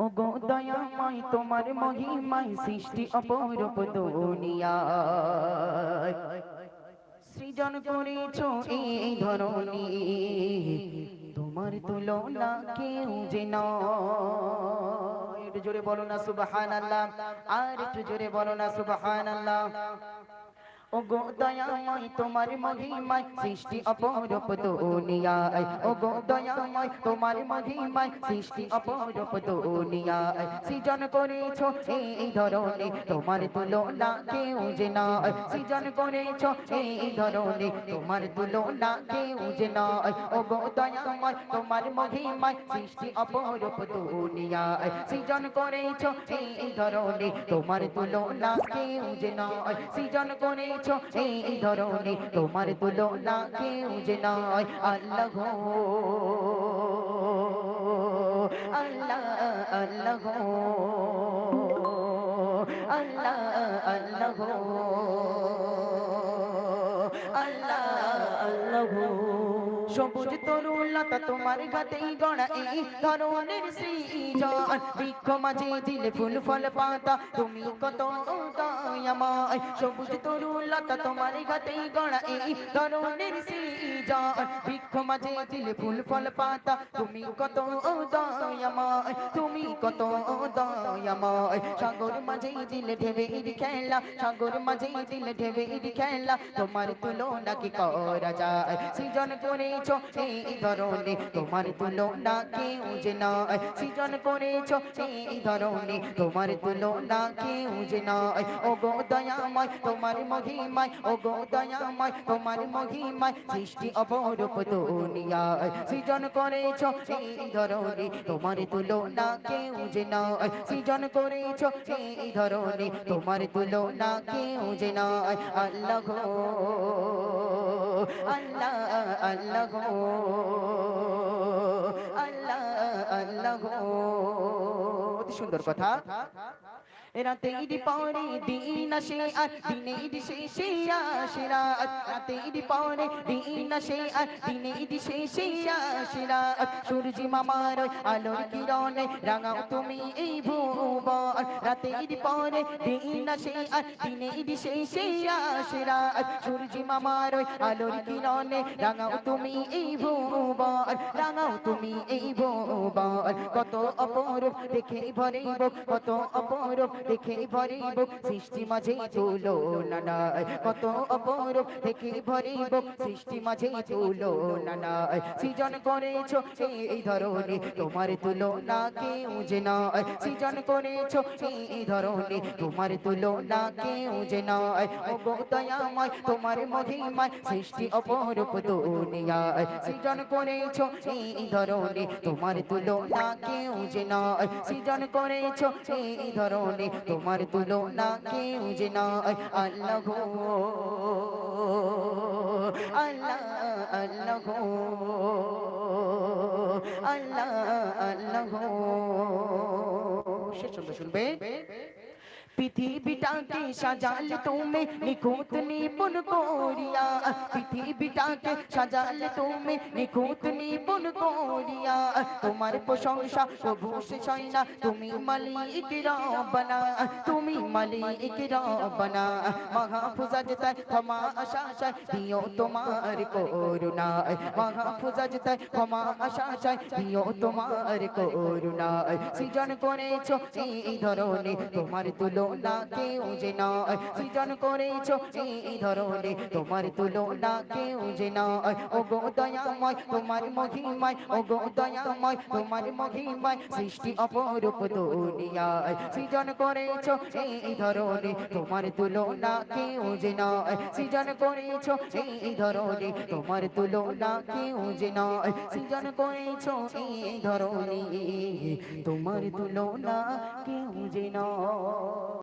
ও গো দয়াময় তোমার মহিমায় সৃষ্টি অপরূপ দুনিয়ায় সৃজন করেছো এই ধরনী তোমার তুলনা কেউ যে নয়। একটু জোরে বলো না সুবহানাল্লাহ, আর একটু জোরে বলো না সুবহানাল্লাহ। ও গো দয়াময় তোমার মহিমায় সৃষ্টি অপরূপ দুনিয়ায়, ও গো দয়াময় তোমার মহিমায় সৃষ্টি অপরূপ দুনিয়ায় সৃজন করেছো এই ধরনী তোমার তুলনা কেউ যে নয়। সৃজন করেছো এই ধরনী তোমার তুলনা কেউ যে নয়। ও গো দয়াময় তোমার মহিমায় সৃষ্টি অপরূপ দুনিয়ায় সৃজন করেছো এই ধরনী তোমার তুলনা কেউ যে নয়। সৃজন করেছো এই ধরনী তোমার তুলনা কেউ যে নয়। আল্লাহ গো আল্লাহ, আল্লাহ গো আল্লাহ, আল্লাহ গো আল্লাহ, আল্লাহ গো। সবুজ তরুলতা তোমার ঘাটেই গড়া এই ধরনের সৃজন, বৃক্ষ মাঝে দিলে ফুল ফল পাতা তুমি কত দয়াময়। সবুজ তরুলতা তোমার ঘাটেই গড়া এই ধরনের সৃজন, বৃক্ষ মাঝে দিলে ফুল ফল পাতা তুমি কত দয়াময়, তুমি কত দয়াময়। সাগর মাঝে দিলে ঢেউয়ের খেলা, সাগর মাঝে দিলে ঢেউয়ের খেলা তোমার তুলনা কি করা যায়। সৃজন করেছো এই ধরনী তোমার তুলনা কেউ যে নয়। সৃজন করেছো এই ধরনী তোমার তুলনা কেউ যে নয়। ও গো দয়াময় তোমার মহিমায়, ও গো দয়াময় তোমার মহিমায় সৃষ্টি অপরূপ দুনিয়ায় সৃজন করেছো এই ধরনী তোমার তুলনা কেউ যে নয়। সৃজন করেছো এই ধরনী তোমার তুলনা কেউ যে নয়। আল্লাহ গো আল্লাহ, আল্লাহ গো আল্লাহ, আল্লাহ গো। অতি সুন্দর কথা। রাতের পরে দিন আসে আর দিনের শেষে আসে রাত, রাতের পরে দিন আসে আর দিনের শেষে আসে রাত। সূর্য মামার আলোর কিরণে রাঙাও তুমি এই ভুবন, রাতের পরে দিন আসে আর দিনের শেষে আসে রাত। সূর্য মামার আলোর কিরণে রাঙাও তুমি এই ভুবন, রাঙাও তুমি এই ভুবন। কত অপরূপ দেখে ভরে বুক, কত অপরূপ দেখে ভরে বুক সৃষ্টি মাঝে তুলনা নাই। কত অপরূপ দেখে ভরে বুক সৃষ্টি মাঝে তুলনা নাই। সৃজন করেছো এই ধরনী তোমার তুলনা কেউ যে নয়। সৃজন করেছো এই ধরনী তোমার তুলনা কেউ যে নয়। ও গো দয়াময় তোমার মহিমায় সৃষ্টি অপরূপ দুনিয়ায় সৃজন করেছো এই ধরনী তোমার তুলনা কেউ যে নয়। সৃজন করেছো এই ধরনী তোমার তুলনা কেউ যে নয়। আল্লাহ গো আল্লাহ, আল্লাহ গো আল্লাহ, আল্লাহ গো। শেষ ছন্দ শুনবে। পৃথিবীটাকে সাজালে তুমি নিখুঁত নিপুণ করিয়া, পৃথিবীটাকে সাজালে তুমি নিখুঁত নিপুণ করিয়া। তোমার প্রশংসা প্রভু শেষ হয় না, তুমি মালিক রব্বানা, তুমি মালিক রব্বানা। মাহফুজাজতায় ক্ষমা আশা চাই দিও তোমার করুণায়, মাহফুজাজতায় ক্ষমা আশা চাই দিও তোমার করুণায়। সৃজন করেছো এই ধরনী তোমার তুলনা কেউ যে নয়। সৃজন করেছো এই ধরনী তোমার তুলনা কেউ যে নয়। ও গো দয়াময় তোমার মহিমায়, ও গো দয়াময় তোমার মহিমায় সৃষ্টি অপরূপ দুনিয়ায় সৃজন করেছো এই ধরনী তোমার তুলনা কেউ যে নয়। সৃজন করেছো এই ধরনী তোমার তুলনা কেউ যে নয়। সৃজন করেছো এই ধরনী তোমার তুলনা কেউ যে নয়।